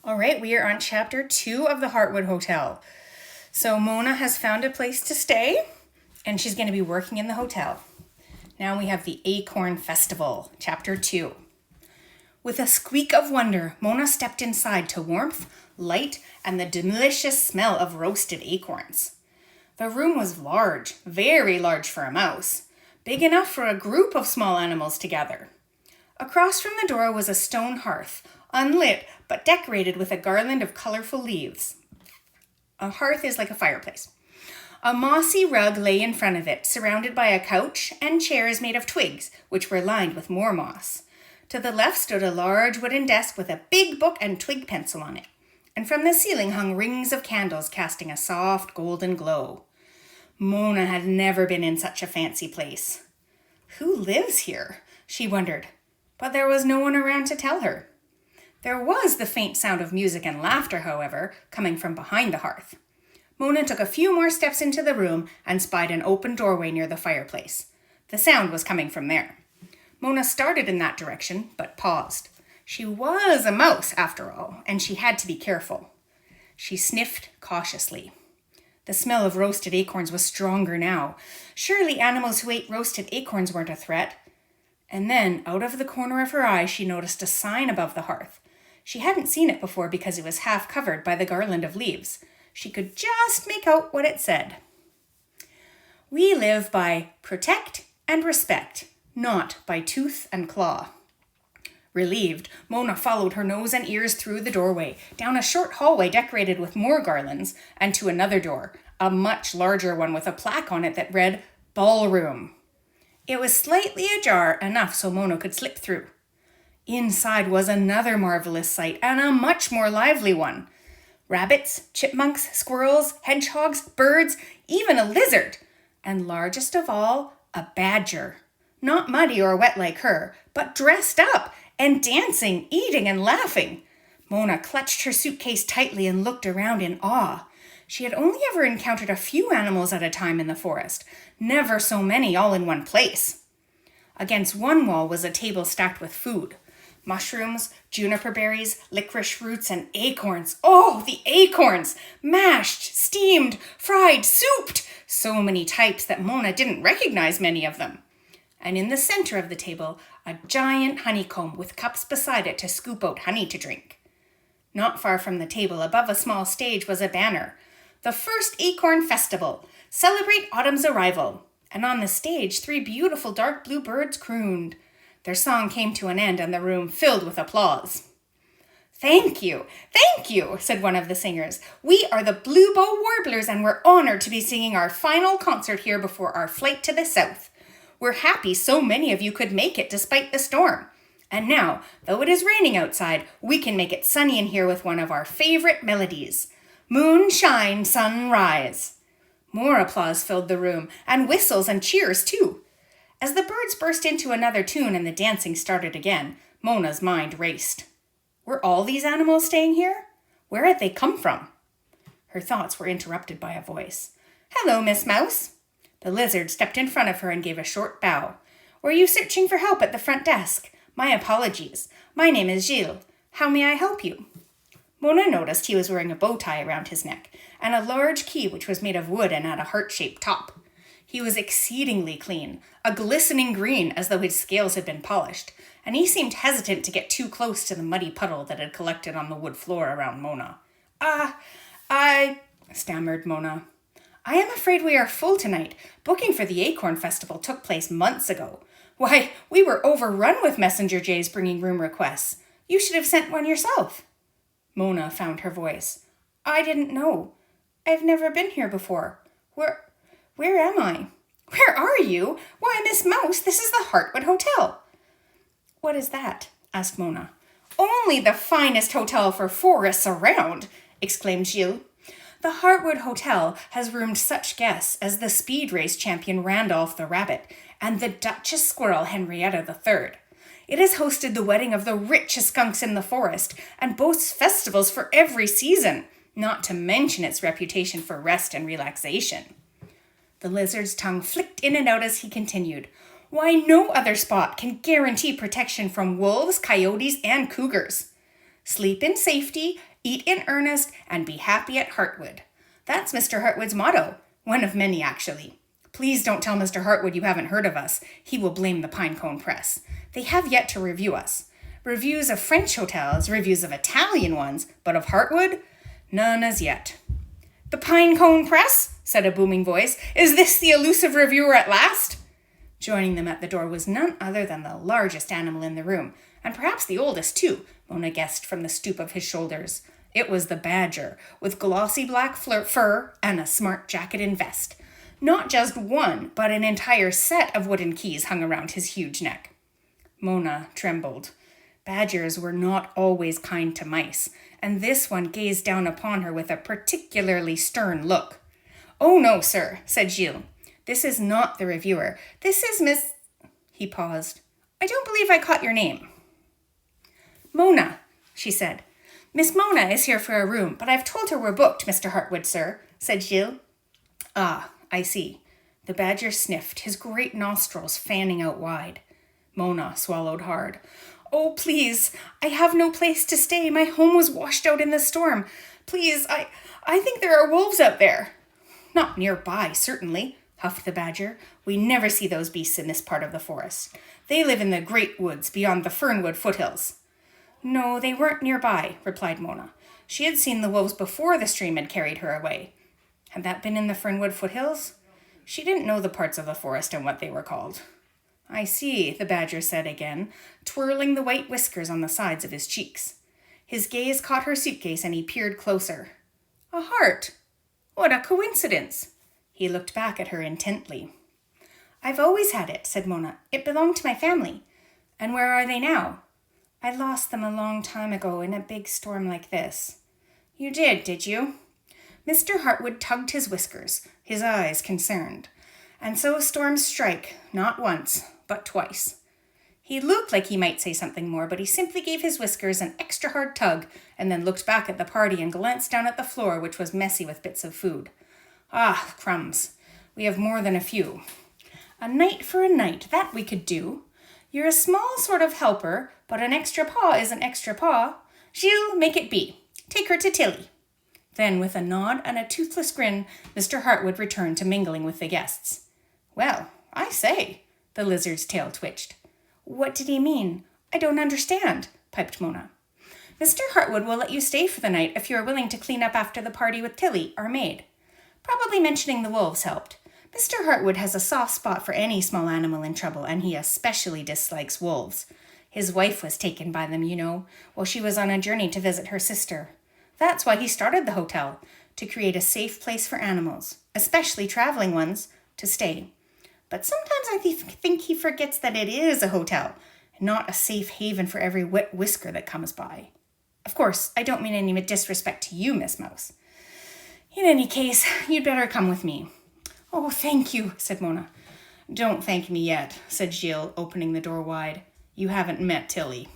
All right, we are on chapter 2 of the Heartwood Hotel. So Mona has found a place to stay, and she's going to be working in the hotel. Now we have the Acorn Festival, chapter 2. With a squeak of wonder, Mona stepped inside to warmth, light, and the delicious smell of roasted acorns. The room was large, very large for a mouse, big enough for a group of small animals to gather. Across from the door was a stone hearth, unlit but decorated with a garland of colorful leaves. A hearth is like a fireplace. A mossy rug lay in front of it, surrounded by a couch and chairs made of twigs, which were lined with more moss. To the left stood a large wooden desk with a big book and twig pencil on it, and from the ceiling hung rings of candles casting a soft golden glow. Mona had never been in such a fancy place. Who lives here? She wondered, but there was no one around to tell her. There was the faint sound of music and laughter, however, coming from behind the hearth. Mona took a few more steps into the room and spied an open doorway near the fireplace. The sound was coming from there. Mona started in that direction, but paused. She was a mouse, after all, and she had to be careful. She sniffed cautiously. The smell of roasted acorns was stronger now. Surely animals who ate roasted acorns weren't a threat. And then, out of the corner of her eye, she noticed a sign above the hearth. She hadn't seen it before because it was half covered by the garland of leaves. She could just make out what it said. We live by protect and respect, not by tooth and claw. Relieved, Mona followed her nose and ears through the doorway, down a short hallway decorated with more garlands, and to another door, a much larger one with a plaque on it that read, Ballroom. It was slightly ajar, enough so Mona could slip through. Inside was another marvelous sight, and a much more lively one. Rabbits, chipmunks, squirrels, hedgehogs, birds, even a lizard, and largest of all, a badger. Not muddy or wet like her, but dressed up and dancing, eating and laughing. Mona clutched her suitcase tightly and looked around in awe. She had only ever encountered a few animals at a time in the forest, never so many all in one place. Against one wall was a table stacked with food. Mushrooms, juniper berries, licorice roots, and acorns. Oh, the acorns! Mashed, steamed, fried, souped! So many types that Mona didn't recognize many of them. And in the center of the table, a giant honeycomb with cups beside it to scoop out honey to drink. Not far from the table, above a small stage, was a banner. The first Acorn Festival. Celebrate autumn's arrival. And on the stage, 3 beautiful dark blue birds crooned. Their song came to an end and the room filled with applause. Thank you, said one of the singers. We are the Bluebow Warblers and we're honored to be singing our final concert here before our flight to the south. We're happy so many of you could make it despite the storm. And now, though it is raining outside, we can make it sunny in here with one of our favorite melodies. Moon shine, sun rise. More applause filled the room, and whistles and cheers too. As the birds burst into another tune and the dancing started again, Mona's mind raced. Were all these animals staying here? Where had they come from? Her thoughts were interrupted by a voice. Hello, Miss Mouse. The lizard stepped in front of her and gave a short bow. Were you searching for help at the front desk? My apologies. My name is Gilles. How may I help you? Mona noticed he was wearing a bow tie around his neck and a large key which was made of wood and had a heart-shaped top. He was exceedingly clean, a glistening green as though his scales had been polished, and he seemed hesitant to get too close to the muddy puddle that had collected on the wood floor around Mona. I stammered Mona. I am afraid we are full tonight. Booking for the Acorn Festival took place months ago. Why, we were overrun with messenger jays bringing room requests. You should have sent one yourself. Mona found her voice. I didn't know. I've never been here before. Where am I? Where are you? Why, Miss Mouse, this is the Heartwood Hotel. What is that? Asked Mona. Only the finest hotel for forests around, exclaimed Gilles. The Heartwood Hotel has roomed such guests as the speed race champion Randolph the Rabbit and the Duchess Squirrel Henrietta III. It has hosted the wedding of the richest skunks in the forest and boasts festivals for every season, not to mention its reputation for rest and relaxation. The lizard's tongue flicked in and out as he continued. Why, no other spot can guarantee protection from wolves, coyotes, and cougars. Sleep in safety, eat in earnest, and be happy at Heartwood. That's Mr. Heartwood's motto. One of many, actually. Please don't tell Mr. Heartwood you haven't heard of us. He will blame the Pinecone Press. They have yet to review us. Reviews of French hotels, reviews of Italian ones, but of Heartwood? None as yet. The Pinecone Press? Said a booming voice. Is this the elusive reviewer at last? Joining them at the door was none other than the largest animal in the room, and perhaps the oldest too, Mona guessed from the stoop of his shoulders. It was the badger, with glossy black fur and a smart jacket and vest. Not just one, but an entire set of wooden keys hung around his huge neck. Mona trembled. Badgers were not always kind to mice, and this one gazed down upon her with a particularly stern look. "Oh, no, sir," said Gilles. "This is not the reviewer. This is Miss—" He paused. "I don't believe I caught your name." "Mona," she said. "Miss Mona is here for a room, but I've told her we're booked, Mr. Heartwood, sir," said Gilles. "Ah, I see." The badger sniffed, his great nostrils fanning out wide. Mona swallowed hard. "Oh, please, I have no place to stay. My home was washed out in the storm. Please, I think there are wolves out there." "Not nearby, certainly," huffed the badger. "We never see those beasts in this part of the forest. They live in the great woods beyond the fernwood foothills." "No, they weren't nearby," replied Mona. She had seen the wolves before the stream had carried her away. Had that been in the fernwood foothills? She didn't know the parts of the forest and what they were called. "I see," the badger said again, twirling the white whiskers on the sides of his cheeks. His gaze caught her suitcase and he peered closer. "A heart! What a coincidence!" He looked back at her intently. "I've always had it," said Mona. "It belonged to my family." "And where are they now?" "I lost them a long time ago in a big storm like this." "You did you?" Mr. Heartwood tugged his whiskers, his eyes concerned. "And so storms strike, not once, but twice." He looked like he might say something more, but he simply gave his whiskers an extra hard tug and then looked back at the party and glanced down at the floor, which was messy with bits of food. "Ah, crumbs. We have more than a few." "A night for a night, that we could do. You're a small sort of helper, but an extra paw is an extra paw. Gilles, make it be. Take her to Tilly." Then, with a nod and a toothless grin, Mr. Heartwood returned to mingling with the guests. "Well, I say," the lizard's tail twitched. "What did he mean? I don't understand," piped Mona. "Mr. Heartwood will let you stay for the night if you are willing to clean up after the party with Tilly, our maid." Probably mentioning the wolves helped. Mr. Heartwood has a soft spot for any small animal in trouble, and he especially dislikes wolves. His wife was taken by them, you know, while she was on a journey to visit her sister. That's why he started the hotel, to create a safe place for animals, especially traveling ones, to stay. But sometimes I think he forgets that it is a hotel, not a safe haven for every wet whisker that comes by. Of course, I don't mean any disrespect to you, Miss Mouse. In any case, you'd better come with me." "Oh, thank you," said Mona. "Don't thank me yet," said Gilles, opening the door wide. "You haven't met Tilly."